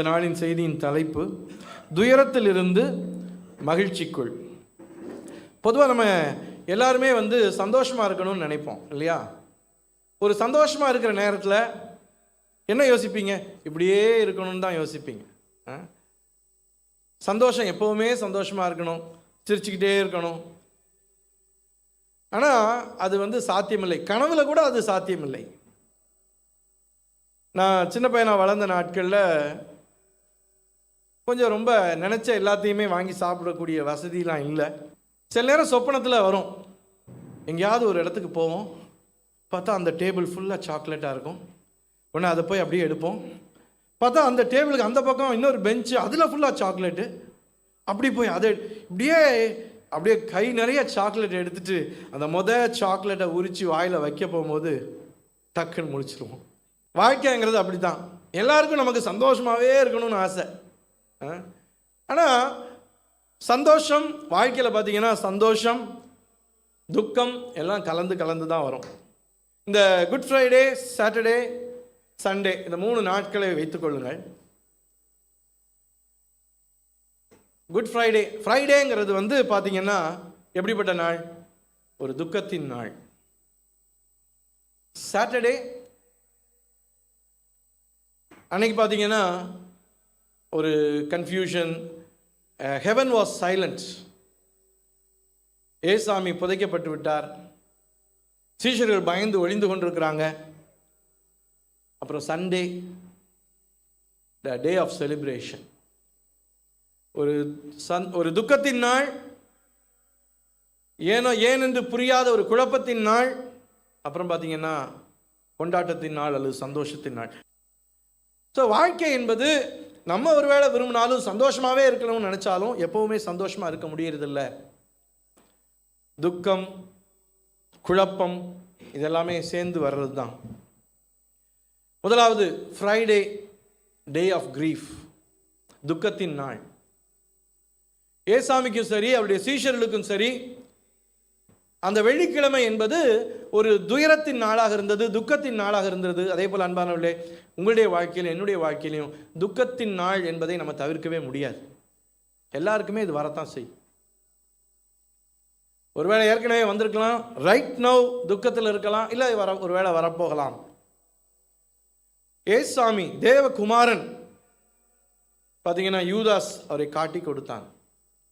இந்த நாளின் செய்தியின் தலைப்பு துயரத்திலிருந்து மகிழ்ச்சிக்குள். பொதுவாக நம்ம எல்லாருமே சந்தோஷமாக இருக்கணும்னு நினைப்போம் இல்லையா? ஒரு சந்தோஷமாக இருக்கிற நேரத்தில் என்ன யோசிப்பீங்க? இப்படியே இருக்கணும்னு தான் யோசிப்பீங்க. சந்தோஷம் எப்போவுமே சந்தோஷமாக இருக்கணும், சிரிச்சுக்கிட்டே இருக்கணும். ஆனால் அது சாத்தியமில்லை. கனவுல கூட அது சாத்தியமில்லை. நான் சின்ன பையனாக வளர்ந்த நாட்களில் கொஞ்சம் ரொம்ப நினச்ச எல்லாத்தையுமே வாங்கி சாப்பிடக்கூடிய வசதியெலாம் இல்லை. சில நேரம் சொப்பனத்தில் வரும், எங்கேயாவது ஒரு இடத்துக்கு போவோம், பார்த்தா அந்த டேபிள் ஃபுல்லாக சாக்லேட்டாக இருக்கும். உடனே அதை போய் அப்படியே எடுப்போம். பார்த்தா அந்த டேபிளுக்கு அந்த பக்கம் இன்னொரு பெஞ்சு, அதில் ஃபுல்லாக சாக்லேட்டு. அப்படி போய் அதை அப்படியே கை நிறைய சாக்லேட் எடுத்துகிட்டு அந்த சாக்லேட்டை உரித்து வாயில் வைக்க போகும்போது டக்குன்னு முடிச்சிருவோம். வாழ்க்கைங்கிறது அப்படி தான். எல்லாருக்கும் நமக்கு சந்தோஷமாகவே இருக்கணும்னு ஆசை. ஆனால் சந்தோஷம் வாழ்க்கையில் பார்த்திங்கன்னா சந்தோஷம் துக்கம் எல்லாம் கலந்து தான் வரும். இந்த குட் ஃப்ரைடே, சாட்டர்டே, சண்டே இந்த 3 நாட்களை வைத்துக்கொள்ளுங்கள். குட் ஃப்ரைடேங்கிறது பார்த்தீங்கன்னா எப்படிப்பட்ட நாள்? ஒரு துக்கத்தின் நாள். சாட்டர்டே அன்னைக்கு பார்த்தீங்கன்னா ஒரு கன்ஃபியூஷன். Heaven was silent. ஏசாமி புதைக்கப்பட்டு விட்டார். சீஷர்கள் பயந்து ஒளிந்து கொண்டிருக்கிறாங்க. அப்புறம் Sunday, the day of celebration. ஒரு துக்கத்தின் நாள், ஏன் என்று புரியாத ஒரு குழப்பத்தின் நாள். அப்புறம் பார்த்தீங்கன்னா கொண்டாட்டத்தின் நாள் அல்லது சந்தோஷத்தின் நாள். ஸோ வாழ்க்கை என்பது நம்ம ஒருவேளை விரும்பினாலும் சந்தோஷமாகவே இருக்கணும்னு நினச்சாலும் எப்போவுமே சந்தோஷமாக இருக்க முடியறதில்ல. துக்கம், குழப்பம் இதெல்லாமே சேர்ந்து வர்றது தான். முதலாவது ஃப்ரைடே, டே ஆஃப் கிரீஃப், துக்கத்தின் நாள். ஏசாமிக்கும் சரி அவருடைய சீஷர்களுக்கும் சரி அந்த வெள்ளிக்கிழமை என்பது ஒரு துயரத்தின் நாளாக இருந்தது, துக்கத்தின் நாளாக இருந்தது. அதே போல் அன்பானவர்களே, உங்களுடைய வாழ்க்கையிலும் என்னுடைய வாழ்க்கையிலையும் துக்கத்தின் நாள் என்பதை நம்ம தவிர்க்கவே முடியாது. எல்லாருக்குமே இது வரத்தான் செய்யும். ஒருவேளை ஏற்கனவே வந்திருக்கலாம், ரைட் நவ் துக்கத்தில் இருக்கலாம், இல்லை ஒருவேளை வரப்போகலாம். ஏசாமி தேவகுமாரன் பார்த்தீங்கன்னா யூதாஸ் அவரை காட்டி கொடுத்தான்,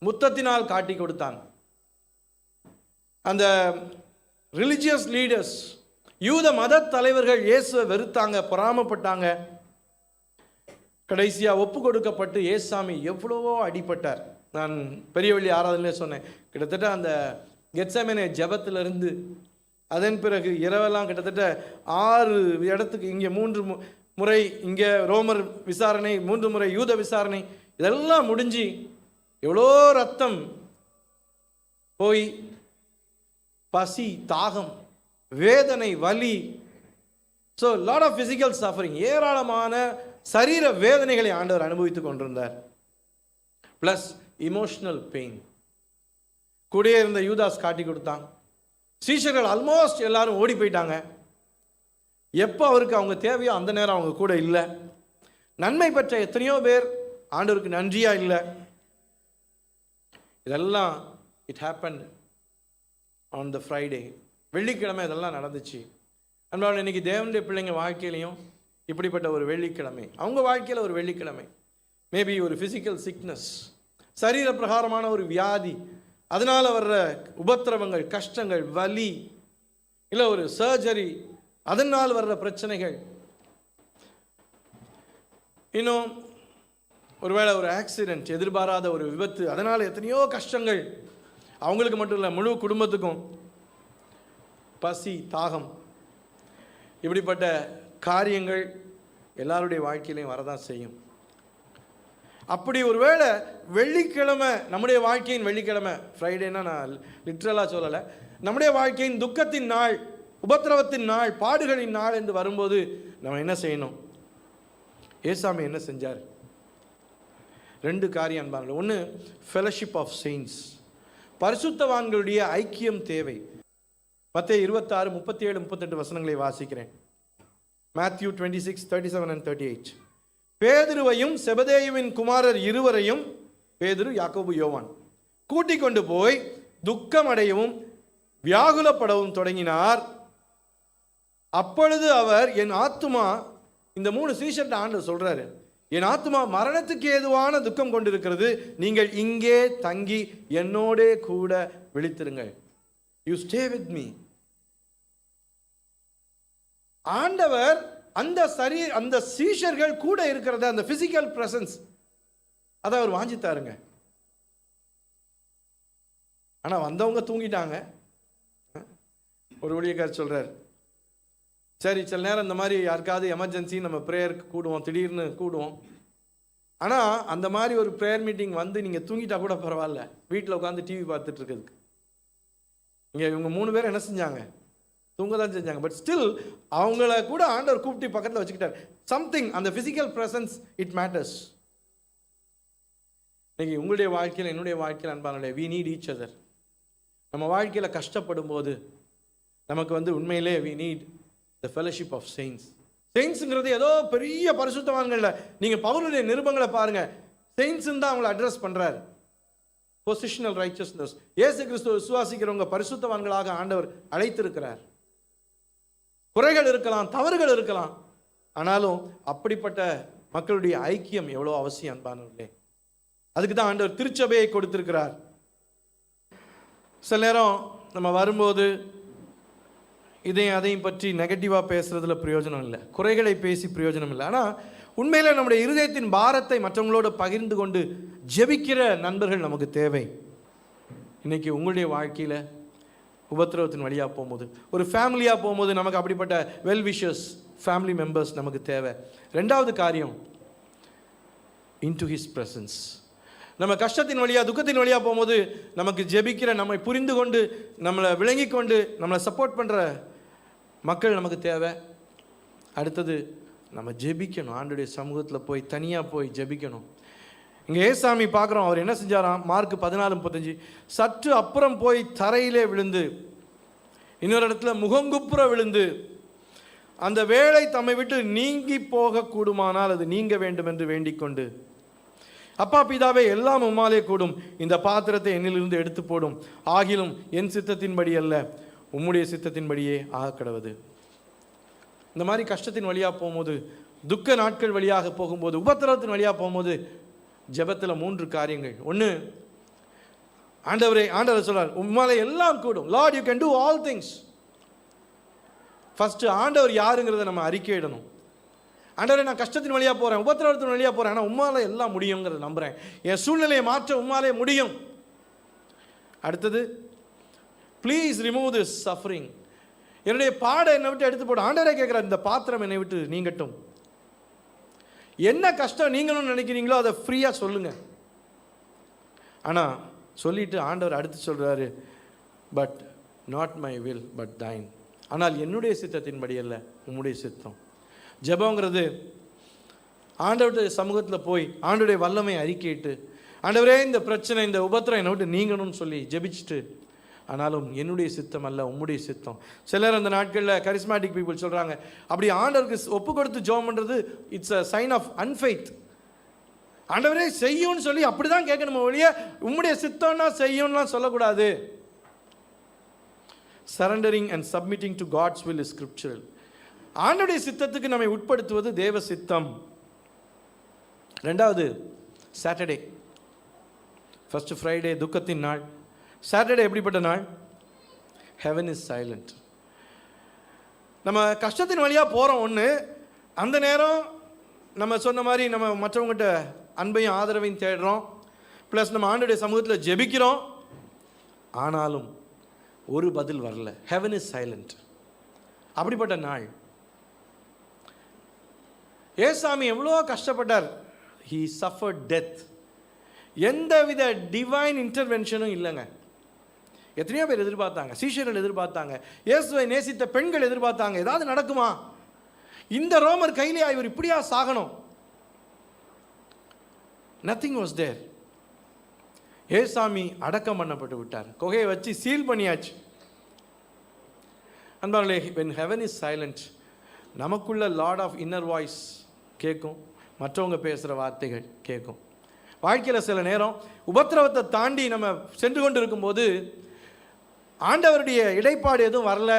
முத்தத்தினால் காட்டி கொடுத்தான். அந்த ரிலிஜியஸ் லீடர்ஸ், யூத மத தலைவர்கள் இயேசுவை வெறுத்தாங்க, பொறாமப்பட்டாங்க. கடைசியாக ஒப்பு கொடுக்கப்பட்டு ஏசாமி எவ்வளவோ அடிபட்டார். நான் பெரிய வெள்ளி ஆராதனையிலே சொன்னேன், கிட்டத்தட்ட அந்த கெத்செமனே ஜெபத்திலிருந்து அதன் பிறகு இரவெல்லாம் கிட்டத்தட்ட 6 இடத்துக்கு, இங்கே 3 முறை, இங்கே ரோமர் விசாரணை, 3 முறை யூத விசாரணை, இதெல்லாம் முடிஞ்சு எவ்வளோ ரத்தம் போய் பசி, தாகம், வேதனை, வலி, so lot of physical suffering, ஏராளமான சரீர வேதனைகளை ஆண்டவர் அனுபவித்துக் கொண்டிருந்தார். Plus emotional pain. கூடயே இருந்த யூதாஸ் காட்டி கொடுத்தான். சீஷர்கள் ஆல்மோஸ்ட் எல்லாரும் ஓடி போயிட்டாங்க. எப்போ அவருக்கு அவங்க தேவையோ அந்த நேரம் அவங்க கூட இல்லை. நன்மை பெற்ற எத்தனையோ பேர் ஆண்டவருக்கு நன்றியா இல்லை. இதெல்லாம் it happen on the Friday, வெள்ளிக்கிழமை இதெல்லாம் நடந்துச்சு. அன்பான இன்னைக்கு தேவனுடைய பிள்ளைங்க வாழ்க்கையிலையும் இப்படிப்பட்ட ஒரு வெள்ளிக்கிழமை, அவங்க வாழ்க்கையில் ஒரு வெள்ளிக்கிழமை, மேபி ஒரு ஃபிசிக்கல் சிக்னஸ், சரீர பிரகாரமான ஒரு வியாதி, அதனால் வர்ற உபத்திரவங்கள், கஷ்டங்கள், வலி, இல்லை ஒரு சர்ஜரி, அதனால் வர்ற பிரச்சனைகள், இன்னும் ஒருவேளை ஒரு ஆக்சிடென்ட், எதிர்பாராத ஒரு விபத்து, அதனால் எத்தனையோ கஷ்டங்கள், அவங்களுக்கு மட்டும் இல்லை முழு குடும்பத்துக்கும். பசி, தாகம், இப்படிப்பட்ட காரியங்கள் எல்லாருடைய வாழ்க்கையிலையும் வரதான் செய்யும். அப்படி ஒருவேளை வெள்ளிக்கிழமை, நம்முடைய வாழ்க்கையின் வெள்ளிக்கிழமை, ஃப்ரைடேன்னா நான் லிட்ரலாக சொல்லலை, நம்முடைய வாழ்க்கையின் துக்கத்தின் நாள், உபத்திரவத்தின் நாள், பாடுகளின் நாள் என்று வரும்போது நம்ம என்ன செய்யணும்? ஏசாமி என்ன செஞ்சார்? 2 காரியம் அன்பார்கள். ஒன்று, ஃபெலோஷிப் ஆஃப் செயின்ஸ், பரிசுத்தவான்களுடைய ஐக்கியம் தேவை. மத்தேயு 26, 37, 38 வசனங்களை வாசிக்கிறேன். Matthew 26, 37 and 38. பேதுருவையும் செபதேயுவின் குமாரர் இருவரையும், பேதுரு, யாக்கோபு, யோவான், கூட்டிக் கொண்டு போய் துக்கம் அடையவும் வியாகுலப்படவும் தொடங்கினார். அப்பொழுது அவர், என் ஆத்துமா, இந்த 3 சீஷர்ட்ட ஆண்டவர் சொல்றாரு, என் ஆத்துமா மரணத்துக்கு ஏதுவான துக்கம் கொண்டிருக்கிறது, நீங்கள் இங்கே தங்கி என்னோடே கூட விழித்திருங்கள். You stay with me. ஆண்டவர் அந்த சீஷர்கள் கூட இருக்கிறத, அந்த பிசிக்கல் பிரசன்ஸ், அதை அவர் வாஞ்சித்தாருங்க. ஆனா வந்தவங்க தூங்கிட்டாங்க. ஒரு ஊழியக்காரர் சொல்றார், சரி சில நேரம் இந்த மாதிரி யாருக்காவது எமர்ஜென்சி நம்ம ப்ரேயருக்கு கூடுவோம், திடீர்னு கூடுவோம். ஆனால் அந்த மாதிரி ஒரு ப்ரேயர் மீட்டிங் வந்து நீங்கள் தூங்கிட்டா கூட பரவாயில்ல, வீட்டில் உட்காந்து டிவி பார்த்துட்டு இருக்கிறதுக்கு. இங்கே இவங்க 3 பேர் என்ன செஞ்சாங்க? தூங்க தான் செஞ்சாங்க. பட் ஸ்டில் அவங்கள கூட ஆண்டவர் கூப்பிட்டு பக்கத்தில் வச்சுக்கிட்டார். சம்திங், அந்த ஃபிசிக்கல் ப்ரெசன்ஸ், இட் மேட்டர்ஸ். இன்னைக்கு உங்களுடைய வாழ்க்கையில், என்னுடைய வாழ்க்கையில் அன்பானே, வி நீட் ஈச் அதர். நம்ம வாழ்க்கையில் கஷ்டப்படும் போது நமக்கு உண்மையிலே we need the fellowship of saints. செயின்ஸுங்கிறது ஏதோ பெரிய பரிசுத்தவான்கள்ல, நீங்கள் பவுலுடைய நிருபங்களை பாருங்க, செயின்ஸுன்னு தான் அவங்களை அட்ரஸ் பண்ணுறாரு. Positional righteousness. இயேசு கிறிஸ்துவ விசுவாசிக்கிறவங்க பரிசுத்தவான்களாக ஆண்டவர் அழைத்திருக்கிறார். குறைகள் இருக்கலாம், தவறுகள் இருக்கலாம், ஆனாலும் அப்படிப்பட்ட மக்களுடைய ஐக்கியம் எவ்வளோ அவசியம் அன்பானவர்களே. அதுக்கு தான் ஆண்டவர் திருச்சபையை கொடுத்திருக்கிறார். சில நேரம் நம்ம வரும்போது இதையும் அதையும் பற்றி நெகட்டிவாக பேசுறதுல பிரயோஜனம் இல்லை, குறைகளை பேசி பிரயோஜனம் இல்லை. ஆனால் உண்மையில் நம்முடைய இருதயத்தின் பாரத்தை மற்றவங்களோட பகிர்ந்து கொண்டு ஜெபிக்கிற நண்பர்கள் நமக்கு தேவை. இன்னைக்கு உங்களுடைய வாழ்க்கையில் உபத்திரவத்தின் வழியாக போகும்போது, ஒரு ஃபேமிலியாக போகும்போது நமக்கு அப்படிப்பட்ட வெல் விஷஸ் ஃபேமிலி மெம்பர்ஸ் நமக்கு தேவை. 2வது காரியம், இன்டு ஹிஸ் பிரசன்ஸ். நம்ம கஷ்டத்தின் வழியாக, துக்கத்தின் வழியாக போகும்போது நமக்கு ஜெபிக்கிற, நம்மை புரிந்து கொண்டு, நம்மளை விளங்கி கொண்டு, நம்மளை சப்போர்ட் பண்ணுற மக்கள் நமக்கு தேவை. அடுத்தது, நம்ம ஜெபிக்கணும். ஆண்டவருடைய சமூகத்தில் போய் தனியாக போய் ஜெபிக்கணும். இங்கே ஏசாமி பார்க்குறோம், அவர் என்ன செஞ்சாராம்? மார்க் 14:35, சற்று அப்புறம் போய் தரையிலே விழுந்து, இன்னொரு இடத்துல முகங்குப்புற விழுந்து, அந்த வேளை தம்மை விட்டு நீங்கி போக கூடுமானால் அது நீங்க வேண்டும் என்று வேண்டிக் கொண்டு, அப்பா பிதாவே, எல்லாம் உம்மாலே கூடும், இந்த பாத்திரத்தை என்னிலிருந்து எடுத்து போடும், ஆகிலும் என் சித்தத்தின்படி அல்ல, உம்முடைய சித்தத்தின்படியே ஆக கடவது. இந்த மாதிரி கஷ்டத்தின் வழியாக போகும்போது, துக்க நாட்கள் வழியாக போகும்போது, உபத்திரவத்தின் வழியாக போகும்போது, ஜெபத்தில் 3 காரியங்கள். 1, ஆண்டவர் சொல்றார், உம்மாலே எல்லாம் கூடும். Lord, you can do all things. First ஆண்டவர் யாருங்கிறத நம்ம அறிக்கையிடணும். ஆண்டவரே, நான் கஷ்டத்தின் வழியாக போகிறேன், உபத்திரவத்தின் வழியாக போகிறேன், ஆனால் உம்மாலே எல்லாம் முடியுங்கிறத நம்புகிறேன். என் சூழ்நிலையை மாற்ற உம்மாலே முடியும். அடுத்தது, ப்ளீஸ் ரிமூவ் திஸ் சஃபரிங். என்னுடைய பாடை என்னை விட்டு எடுத்து போடும். ஆண்டவரே கேட்குறார், இந்த பாத்திரம் என்னை விட்டு நீங்கட்டும். என்ன கஷ்டம் நீங்களும் நினைக்கிறீங்களோ அதை ஃப்ரீயாக சொல்லுங்கள். ஆனால் சொல்லிட்டு ஆண்டவர் அடுத்து சொல்கிறாரு, but not my will but thine. ஆனால் என்னுடைய சித்தத்தின்படி அல்ல, உம்முடைய சித்தம். ஜெபங்கிறது ஆண்டவருடைய சமூகத்தில் போய் ஆண்டவருடைய வல்லமை அறிக்கையிட்டு, ஆண்டவரே இந்த பிரச்சனை, இந்த உபத்திரம் என்னை விட்டு நீங்கணும்னு சொல்லி ஜெபிச்சுட்டு, ஆனாலும் என்னுடைய சித்தம் அல்ல, உம்முடைய சித்தம். சிலர் அந்த நாட்களில் கரிஸ்மேட்டிக் பீப்புள் சொல்கிறாங்க, அப்படி ஆண்டவருக்கு ஒப்பு கொடுத்து ஜெபம் பண்ணுறது இட்ஸ் அ சைன் ஆஃப் அன்ஃபெய்த். ஆண்டவரே செய்யும்னு சொல்லி அப்படி தான் கேட்கணும் ஒழிய உம்முடைய சித்தம்னா செய்யும்லாம் சொல்லக்கூடாது. Surrendering and submitting to God's will is scriptural. ஆண்டவருடைய சித்தத்துக்கு நம்மை உட்படுத்துவது தேவ சித்தம். 2வது, சாட்டர்டே. ஃபர்ஸ்ட் ஃப்ரைடே துக்கத்தின் நாள். சாட்டர்டே எப்படிப்பட்ட நாள்? Heaven is silent. நம்ம கஷ்டத்தின் வழியாக போகிறோம். ஒன்று, அந்த நேரம் நம்ம சொன்ன மாதிரி நம்ம மற்றவங்ககிட்ட அன்பையும் ஆதரவையும் தேடுறோம், ப்ளஸ் நம்ம ஆண்டவருடைய சமூகத்தில் ஜெபிக்கிறோம், ஆனாலும் ஒரு பதில் வரல. Heaven is silent. அப்படிப்பட்ட நாள். ஏசாமி எவ்வளோ கஷ்டப்பட்டார். He suffered death. எந்தவித டிவைன் இன்டர்வென்ஷனும் இல்லைங்க. எத்தனையோ பேர் எதிர்பார்த்தாங்க, சீஷர்கள் எதிர்பார்த்தாங்க, இயேசுவை நேசித்த பெண்கள் எதிர்பார்த்தாங்க, ஏதாவது நடக்குமா, இந்த ரோமர் கையிலே இவர் இப்படியா சாகணும். Nothing was there. ஏசாமி அடக்கம் பண்ணப்பட்டு விட்டார். குகையை வச்சு சீல் பண்ணியாச்சு. அன்பார்களே, when heaven is silent, நமக்குள்ள லார்ட் ஆஃப் இன்னர் வாய்ஸ் கேட்கும். மற்றவங்க பேசுகிற வார்த்தைகள் கேட்கும். வாழ்க்கையில் சில நேரம் உபத்திரவத்தை தாண்டி நம்ம சென்று கொண்டு இருக்கும்போது ஆண்டவருடைய இடைப்பாடு எதுவும் வரல,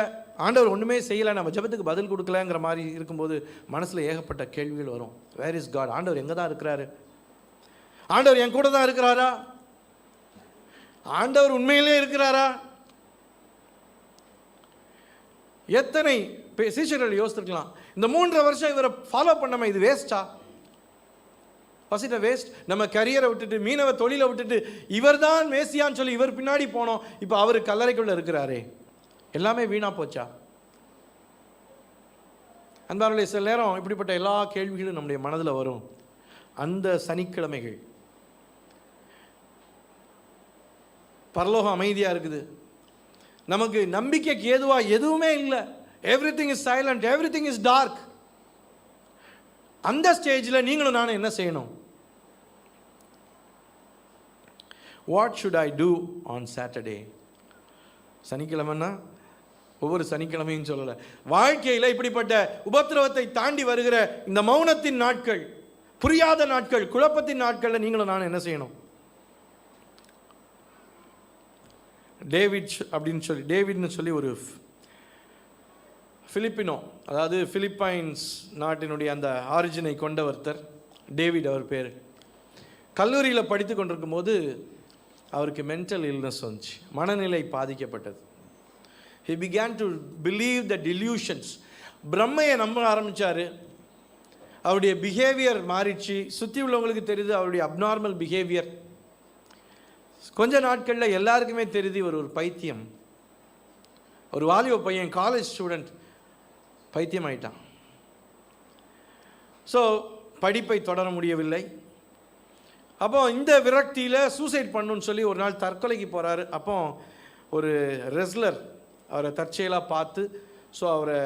ஆண்டவர் ஒன்றுமே செய்யலை, நம்ம ஜெபத்துக்கு பதில் கொடுக்கலங்கிற மாதிரி இருக்கும்போது மனசில் ஏகப்பட்ட கேள்விகள் வரும். Where is God? ஆண்டவர் எங்கே தான் இருக்கிறாரு? ஆண்டவர் என் கூட தான் இருக்கிறாரா? ஆண்டவர் உண்மையிலே இருக்கிறாரா? எத்தனை சீஷர்கள் யோசிச்சிருக்கலாம், இந்த 3.5 வருஷம் இவரை ஃபாலோ பண்ணாம இது வேஸ்டா? Was it waste? நம்ம கரியரை விட்டுட்டு, மீனவ தொழிலை விட்டுட்டு, இவர் தான் மேசியான்னு சொல்லி இவர் பின்னாடி போனோம், இப்போ அவர் கல்லறைக்குள்ள இருக்கிறாரே, எல்லாமே வீணா போச்சா? அன்பார்களே, சில நேரம் இப்படிப்பட்ட எல்லா கேள்விகளும் நம்முடைய மனதில் வரும். அந்த சனிக்கிழமைகள் பரலோகம் அமைதியாக இருக்குது, நமக்கு நம்பிக்கைக்கு ஏதுவாக எதுவுமே இல்லை, everything is silent, everything is dark. அந்த ஸ்டேஜில் நீங்களும் நானும் என்ன செய்யணும்? What should I do on Saturday? சனிக்கிழமைன்னா ஒவ்வொரு சனிக்கிழமையும் சொல்லலை, வாழ்க்கையில் இப்படிப்பட்ட உபத்திரவத்தை தாண்டி வருகிற இந்த மௌனத்தின் நாட்கள், புரியாத நாட்கள், குழப்பத்தின் நாட்களில் நீங்களும் நானும் என்ன செய்யணும்? டேவிட்னு சொல்லி ஒரு பிலிப்பினோ, அதாவது பிலிப்பைன்ஸ் நாட்டினுடைய அந்த ஆரிஜினை கொண்ட ஒருத்தர், டேவிட் அவர் பேர். கல்லூரியில் படித்து கொண்டிருக்கும் போது அவருக்கு மென்டல் இல்னஸ் வந்துச்சு, மனநிலை பாதிக்கப்பட்டது. he began to believe the delusions. பிரம்மையை நம்ப ஆரம்பித்தார். அவருடைய பிஹேவியர் மாறிச்சு. சுற்றி உள்ளவங்களுக்கு தெரியுது அவருடைய அப்நார்மல் பிஹேவியர். கொஞ்ச நாட்களில் எல்லாருக்குமே தெரியுது இவர் ஒரு பைத்தியம். ஒரு வாலிப பையன், காலேஜ் ஸ்டூடெண்ட், பைத்தியம் ஆயிட்டான். ஸோ படிப்பை தொடர முடியவில்லை. அப்போ இந்த விரக்தியில் சூசைட் பண்ணுன்னு சொல்லி ஒரு நாள் தற்கொலைக்கு போகிறாரு. அப்போ ஒரு ரெஸ்லர் அவரை தற்செயலாக பார்த்து, ஸோ அவரை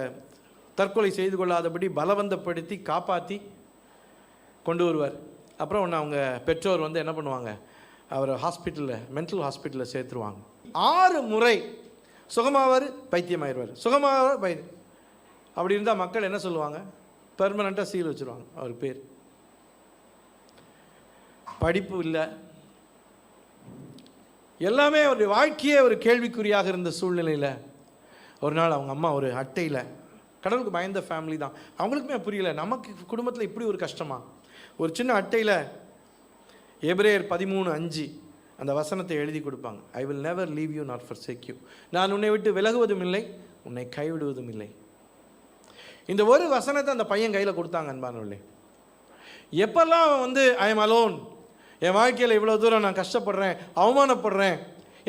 தற்கொலை செய்து கொள்ளாதபடி பலவந்தப்படுத்தி காப்பாற்றி கொண்டு வருவார். அப்புறம் ஒன்று அவங்க பெற்றோர் வந்து என்ன பண்ணுவாங்க, அவரை ஹாஸ்பிட்டலில், மென்டல் ஹாஸ்பிட்டலில் சேர்த்துருவாங்க. 6 முறை சுகமாவார், பைத்தியமாயிருவார், சுகமாவார், அப்படி இருந்தால் மக்கள் என்ன சொல்லுவாங்க? பெர்மனண்ட்டாக சீல் வச்சுருவாங்க அவர் பேர். படிப்பு இல்லை, எல்லாமே அவருடைய வாழ்க்கையே ஒரு கேள்விக்குறியாக இருந்த சூழ்நிலையில் ஒரு நாள் அவங்க அம்மா ஒரு அட்டையில், கடவுளுக்கு பயந்த ஃபேமிலி தான், அவங்களுக்குமே புரியல நமக்கு குடும்பத்தில் இப்படி ஒரு கஷ்டமா, ஒரு சின்ன அட்டையில் எபிரேயர் 13:5 அந்த வசனத்தை எழுதி கொடுப்பாங்க. ஐ will never leave you nor forsake you. நான் உன்னை விட்டு விலகுவதும் இல்லை, உன்னை கைவிடுவதும் இல்லை. இந்த ஒரு வசனத்தை அந்த பையன் கையில் கொடுத்தாங்க. அன்பானவர்களே, எப்பெல்லாம் வந்து ஐ எம் அலோன், என் வாழ்க்கையில் இவ்வளோ தூரம் நான் கஷ்டப்படுறேன், அவமானப்படுறேன்,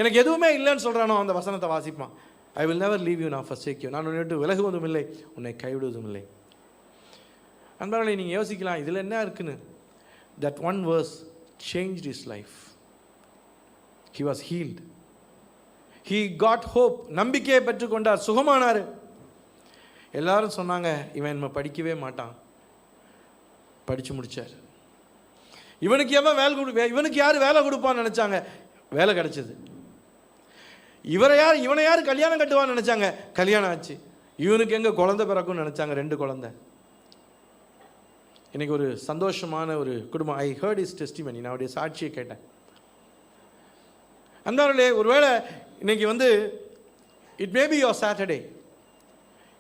எனக்கு எதுவுமே இல்லைன்னு சொல்கிறானோ அந்த வசனத்தை வாசிப்பான். I will never leave you nor forsake you. நான் உன்னை விட்டு விலகுவதும் இல்லை, உன்னை கைவிடுவதும் இல்லை. அன்பானவர்களே, நீங்கள் யோசிக்கலாம் இதில் என்ன இருக்குன்னு. That one verse changed his life. He was healed. He got hope. நம்பிக்கையை பெற்றுக்கொண்டார், சுகமானார். எல்லாரும் சொன்னாங்க இவன் நம்ம படிக்கவே மாட்டான், படித்து முடித்தார். இவனுக்கு எவன் இவனுக்கு யார் வேலை கொடுப்பான்னு நினச்சாங்க, வேலை கிடச்சிது. இவனை யார் கல்யாணம் கட்டுவான்னு நினச்சாங்க, கல்யாணம் ஆச்சு. இவனுக்கு எங்கே குழந்தை பிறக்கும்னு நினச்சாங்க, 2 குழந்தை. இன்றைக்கி ஒரு சந்தோஷமான ஒரு குடும்பம். ஐ ஹர்ட் இஸ் டெஸ்டிமனி, நான் அவருடைய சாட்சியை கேட்டேன். அந்தாங்களே, ஒருவேளை இன்றைக்கி வந்து it may be your Saturday.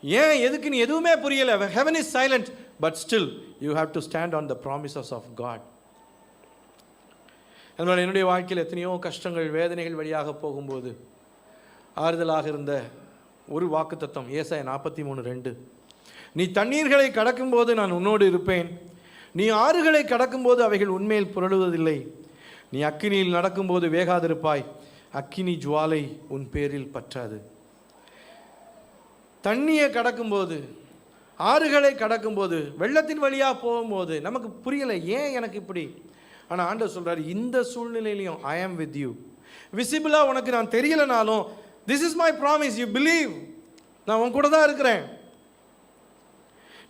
ஏன் எதுக்குன்னு எதுவுமே புரியலை. Heaven is silent, but still you have to stand on the promises of God. அதனால் என்னுடைய வாழ்க்கையில் எத்தனையோ கஷ்டங்கள், வேதனைகள் வழியாக போகும்போது ஆறுதலாக இருந்த ஒரு வாக்குத்தத்தம் ஏசாயா 43:2. நீ தண்ணீர்களை கடக்கும்போது நான் உன்னோடு இருப்பேன், நீ ஆறுகளை கடக்கும்போது அவைகள் உன்மேல் புரளுவதில்லை, நீ அக்கினியில் நடக்கும்போது வேகாதிருப்பாய், அக்கினி ஜுவாலை உன் பேரில் பற்றாது. தண்ணியை கடக்கும்போது, ஆறுகளை கடக்கும்போது, வெள்ளத்தின் வழியாக போகும்போது நமக்கு புரியலை ஏன் எனக்கு இப்படி. ஆனால் ஆண்டவர் சொல்கிறார், இந்த சூழ்நிலையிலையும் ஐ ஆம் வித் யூ. விசிபிளாக உனக்கு நான் தெரியலைனாலும் this is my promise, you believe, நான் உன் கூட தான் இருக்கிறேன்.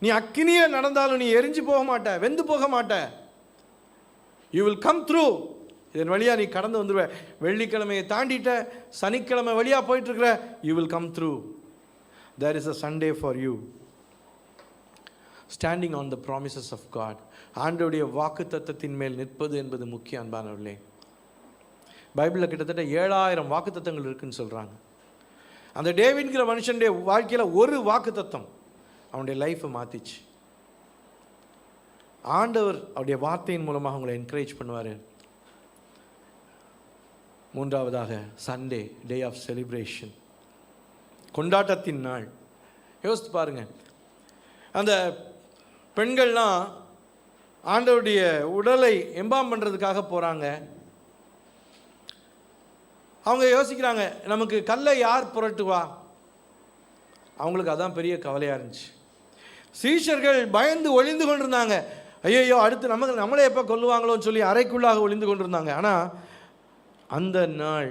நீ அக்கினியை நடந்தாலும் நீ எரிஞ்சு போக மாட்ட, வெந்து போக மாட்ட. You will come through. இதன் வழியாக நீ கடந்து வந்துடுவ. வெள்ளிக்கிழமையை தாண்டிட்ட, சனிக்கிழமை வழியாக போயிட்டுருக்கிற, you will come through. There is a Sunday for you. Standing on the promises of God. ஆண்டவருடைய வாக்கு தத்தத்தின் மேல் நிற்பது என்பது முக்கிய. அன்பானவர்களே, பைபிளில் கிட்டத்தட்ட 7000 வாக்கு தத்தங்கள் இருக்குன்னு சொல்கிறாங்க. அந்த டேவிட்ங்கிற மனுஷனுடைய வாழ்க்கையில் ஒரு வாக்கு தத்தம் அவனுடைய லைஃப்பை மாற்றிச்சு. ஆண்டவர் அவருடைய வார்த்தையின் மூலமாக உங்களை என்கரேஜ் பண்ணுவார். மூன்றாவதாக சண்டே, டே ஆஃப் செலிப்ரேஷன், கொண்டாட்டத்தின் நாள். யோசித்து பாருங்கள், அந்த பெண்கள்லாம் ஆண்டவருடைய உடலை எம்பாம் பண்ணுறதுக்காக போகிறாங்க. அவங்க யோசிக்கிறாங்க, நமக்கு கல்லை யார் புரட்டுவா? அவங்களுக்கு அதான் பெரிய கவலையாக இருந்துச்சு. சீஷர்கள் பயந்து ஒளிந்து கொண்டிருந்தாங்க. ஐயோ, அடுத்து நம்மளே எப்போ கொல்லுவாங்களோன்னு சொல்லி அறைக்குள்ளாக ஒளிந்து கொண்டிருந்தாங்க. ஆனால் அந்த நாள்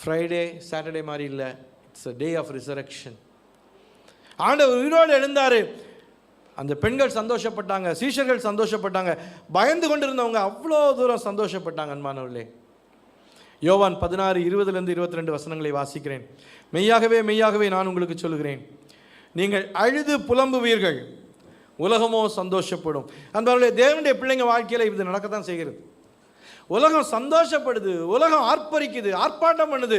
ஃப்ரைடே சாட்டர்டே மாதிரி இல்லை, it's a day of resurrection. ஆண்டவர் உயிரோடு எழுந்தார். அந்த பெண்கள் சந்தோஷப்பட்டாங்க, சீஷர்கள் சந்தோஷப்பட்டாங்க, பயந்து கொண்டிருந்தவங்க அவ்வளோ தூரம் சந்தோஷப்பட்டாங்க. அன்பானவர்களே, யோவான் 16:20-22 வசனங்களை வாசிக்கிறேன். மெய்யாகவே மெய்யாகவே நான் உங்களுக்கு சொல்லுகிறேன், நீங்கள் அழுது புலம்புவீர்கள், உலகமோ சந்தோஷப்படும். அன்பானவர்களே, தேவனுடைய பிள்ளைங்க வாழ்க்கையில் இது நடக்கத்தான் செய்கிறது. உலகம் சந்தோஷப்படுது, உலகம் ஆர்ப்பரிக்குது, ஆர்ப்பாட்டம் பண்ணுது.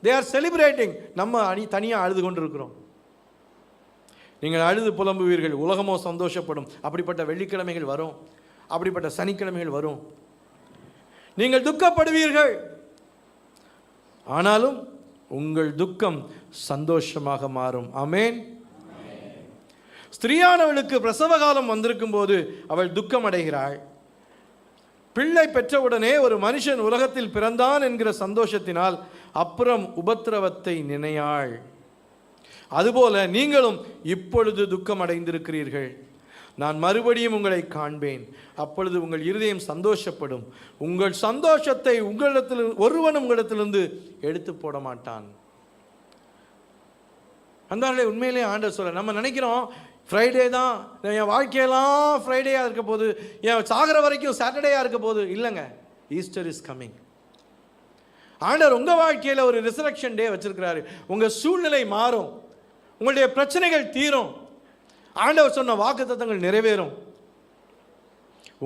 They are celebrating. நம்ம தனியாக அழுது கொண்டு இருக்கிறோம். நீங்கள் அழுது புலம்புவீர்கள், உலகமோ சந்தோஷப்படும். அப்படிப்பட்ட வெள்ளிக்கிழமைகள் வரும், அப்படிப்பட்ட சனிக்கிழமைகள் வரும். நீங்கள் துக்கப்படுவீர்கள், ஆனாலும் உங்கள் துக்கம் சந்தோஷமாக மாறும். ஆமென். ஸ்திரீயானவளுக்கு பிரசவ காலம் வந்திருக்கும் போது அவள் துக்கம் அடைகிறாள். பிள்ளை பெற்றவுடனே ஒரு மனுஷன் உலகத்தில் பிறந்தான் என்கிற சந்தோஷத்தினால் அப்புறம் உபத்திரவத்தை நினையாள். அதுபோல நீங்களும் இப்பொழுது துக்கம் அடைந்திருக்கிறீர்கள். நான் மறுபடியும் உங்களை காண்பேன், அப்பொழுது உங்கள் இருதயம் சந்தோஷப்படும். உங்கள் சந்தோஷத்தை ஒருவனும் உங்களிடத்திலிருந்து எடுத்து போட மாட்டான். அன்பார்களே, உண்மையிலே ஆண்டவர் சொல்ல, நம்ம நினைக்கிறோம் ஃப்ரைடே தான் என் வாழ்க்கையெல்லாம் ஃப்ரைடேயாக இருக்க போது, என் சாகிற வரைக்கும் சாட்டர்டேயாக இருக்க போது. இல்லைங்க, ஈஸ்டர் இஸ் கம்மிங். ஆண்டவர் உங்கள் வாழ்க்கையில் ஒரு ரிசரக்ஷன் டே வச்சிருக்கிறாரு. உங்கள் சூழ்நிலை மாறும், உங்களுடைய பிரச்சனைகள் தீரும், ஆண்டவர் சொன்ன வாக்குத்தத்தங்கள் நிறைவேறும்,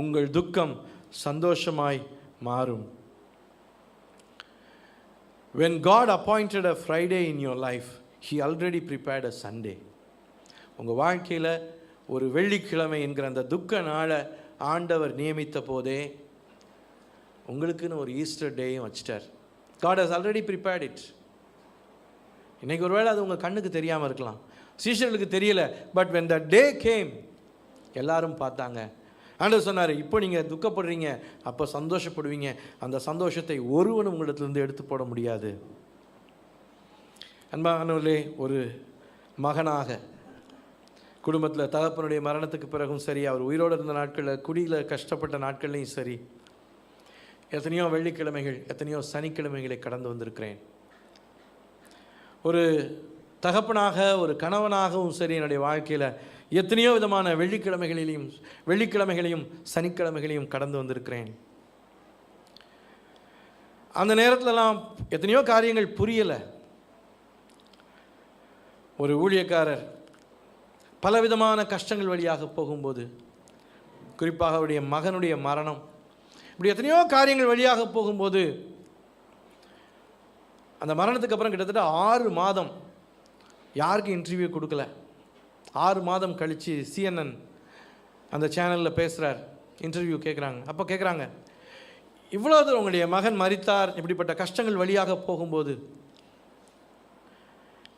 உங்கள் துக்கம் சந்தோஷமாய் மாறும். When God appointed a Friday in your life, He already prepared a Sunday. உங்கள் வாழ்க்கையில் ஒரு வெள்ளிக்கிழமை என்கிற அந்த துக்க நாளை ஆண்டவர் நியமித்த போதே உங்களுக்குன்னு ஒரு Easter டேயும் வச்சிட்டார். God has already prepared it. இன்றைக்கி ஒருவேளை அது உங்கள் கண்ணுக்கு தெரியாமல் இருக்கலாம், சீஷர்களுக்கு தெரியல. But when the day came, எல்லாரும் பார்த்தாங்க. ஆண்டவர் சொன்னார், இப்போ நீங்கள் துக்கப்படுறீங்க, அப்போ சந்தோஷப்படுவீங்க. அந்த சந்தோஷத்தை ஒருவனும் உங்களிடத்துலேருந்து எடுத்து போட முடியாது. அன்பானவர்களே, ஒரு மகனாக குடும்பத்தில் தகப்பனுடைய மரணத்துக்கு பிறகும் சரி, அவர் உயிரோடு இருந்த நாட்களில், குடியில் கஷ்டப்பட்ட நாட்கள்லையும் சரி, எத்தனையோ வெள்ளிக்கிழமைகள், எத்தனையோ சனிக்கிழமைகளை கடந்து வந்திருக்கிறேன். ஒரு தகப்பனாக, ஒரு கணவனாகவும் சரி, என்னுடைய வாழ்க்கையில் எத்தனையோ விதமான வெள்ளிக்கிழமைகளையும் சனிக்கிழமைகளையும் கடந்து வந்திருக்கிறேன். அந்த நேரத்திலலாம் எத்தனையோ காரியங்கள் புரியலை. ஒரு ஊழியக்காரர் பலவிதமான கஷ்டங்கள் வழியாக போகும்போது, குறிப்பாக அவருடைய மகனுடைய மரணம், இப்படி எத்தனையோ காரியங்கள் வழியாக போகும்போது, அந்த மரணத்துக்கு அப்புறம் கிட்டத்தட்ட 6 மாதம் யாருக்கும் இன்டர்வியூ கொடுக்கல. 6 மாதம் கழித்து CNN அந்த சேனலில் பேசுகிறார், இன்டர்வியூ கேட்குறாங்க. அப்போ கேட்குறாங்க, இவ்வளோ தூரம் உங்களுடைய மகன் மரித்தார், இப்படிப்பட்ட கஷ்டங்கள் வழியாக போகும்போது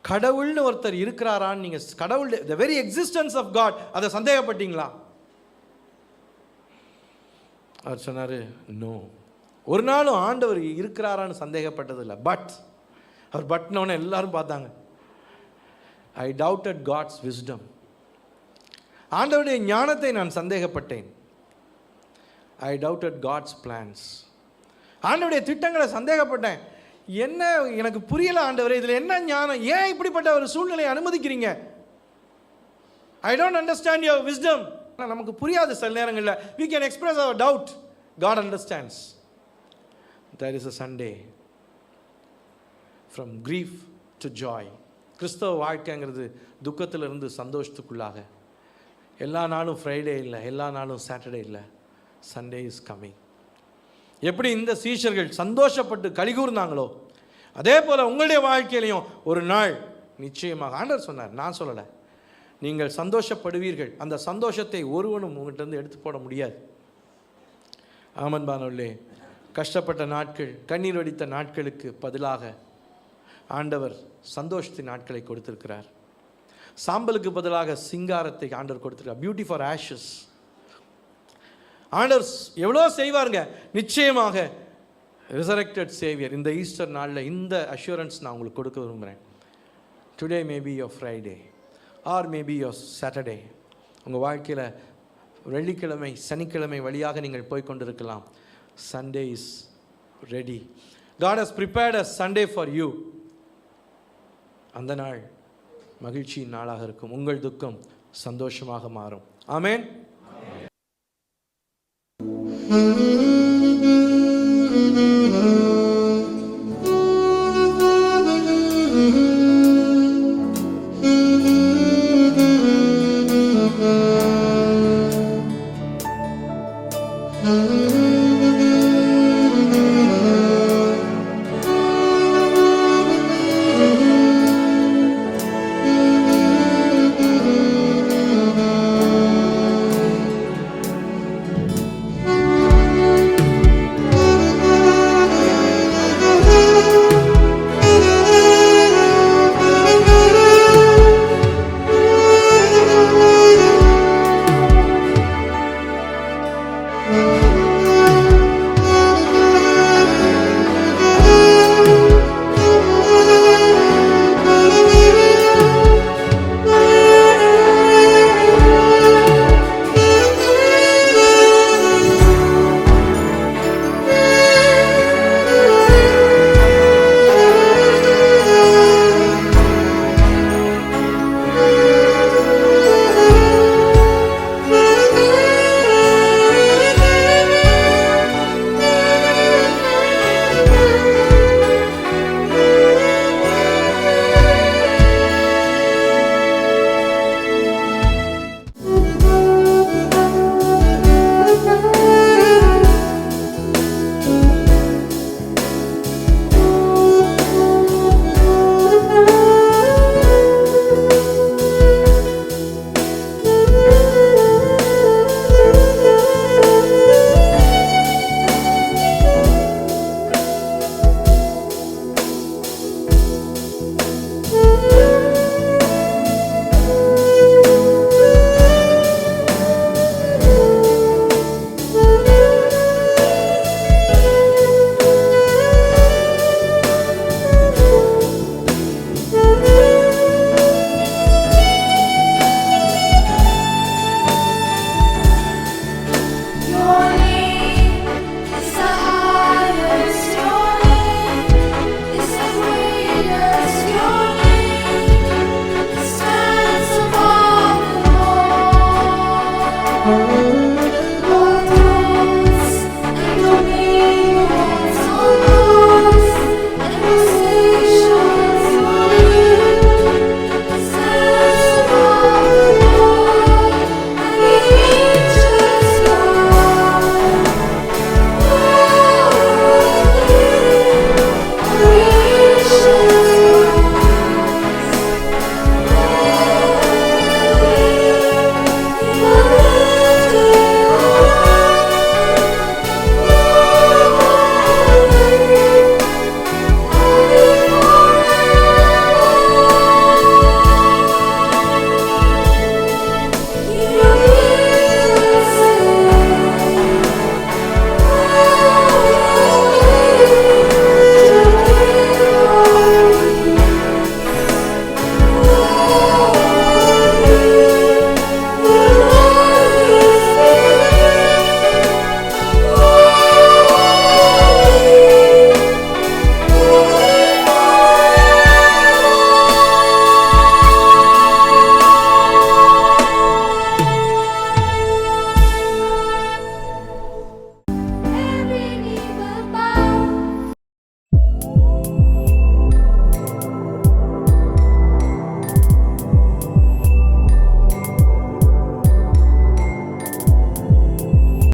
கடவுள்னு ஒருத்தர் இருக்கிறாரான்னு நீங்கள், கடவுள் the very existence of God, அதை சந்தேகப்பட்டீங்களா? அவர் சொன்னார், நோ, ஒரு நாளும் ஆண்டவர் இருக்கிறாரான்னு சந்தேகப்பட்டதில்லை. பட் அவர் பட்னோன்னு எல்லாரும் பார்த்தாங்க. ஐ டவுட்டட் காட்ஸ் விஸ்டம். ஆண்டவருடைய ஞானத்தை நான் சந்தேகப்பட்டேன். ஐ டவுட்டட் காட்ஸ் பிளான்ஸ். ஆண்டவருடைய திட்டங்களை சந்தேகப்பட்டேன். என்ன எனக்கு புரியல ஆண்டவரே, இதில் என்ன ஞானம், ஏன் இப்படிப்பட்ட ஒரு சூழ்நிலையை அனுமதிக்கிறீங்க? I don't understand your wisdom. நமக்கு புரியாது சில நேரங்களில். we can express our doubt. God understands. There is a Sunday from grief to joy. கிறிஸ்தவ வாழ்க்கைங்கிறது துக்கத்திலிருந்து சந்தோஷத்துக்குள்ளாக. எல்லா நாளும் ஃப்ரைடே இல்லை, எல்லா நாளும் சாட்டர்டே இல்லை, சண்டே இஸ் கம்மிங். எப்படி இந்த சீஷர்கள் சந்தோஷப்பட்டு கலிகூர்ந்தாங்களோ அதே போல் உங்களுடைய வாழ்க்கையிலையும் ஒரு நாள் நிச்சயமாக ஆண்டவர் சொன்னார், நான் சொல்லலை, நீங்கள் சந்தோஷப்படுவீர்கள். அந்த சந்தோஷத்தை ஒருவனும் உங்கள்கிட்ட எடுத்து போட முடியாது. ஆமன்பானவர்களே, கஷ்டப்பட்ட நாட்கள், கண்ணீர் வடித்த நாட்களுக்கு பதிலாக ஆண்டவர் சந்தோஷத்தின் நாட்களை கொடுத்திருக்கிறார். சாம்பலுக்கு பதிலாக சிங்காரத்தை ஆண்டவர் கொடுத்திருக்கிறார். Beauty for Ashes. ஆண்டவர் எவ்வளோ செய்வாருங்க. நிச்சயமாக ரிசரக்டட் சேவியர் இந்த ஈஸ்டர் நாளில் இந்த அஷூரன்ஸ் நான் உங்களுக்கு கொடுக்க விரும்புகிறேன். Today maybe your Friday or maybe your Saturday. உங்கள் வாழ்க்கையில் வெள்ளிக்கிழமை சனிக்கிழமை வழியாக நீங்கள் போய்கொண்டிருக்கலாம். Sunday is ready. God has prepared a Sunday for you. அந்த நாள் மகிழ்ச்சியின் நாளாக இருக்கும். உங்கள் துக்கம் சந்தோஷமாக மாறும். ஆமென்.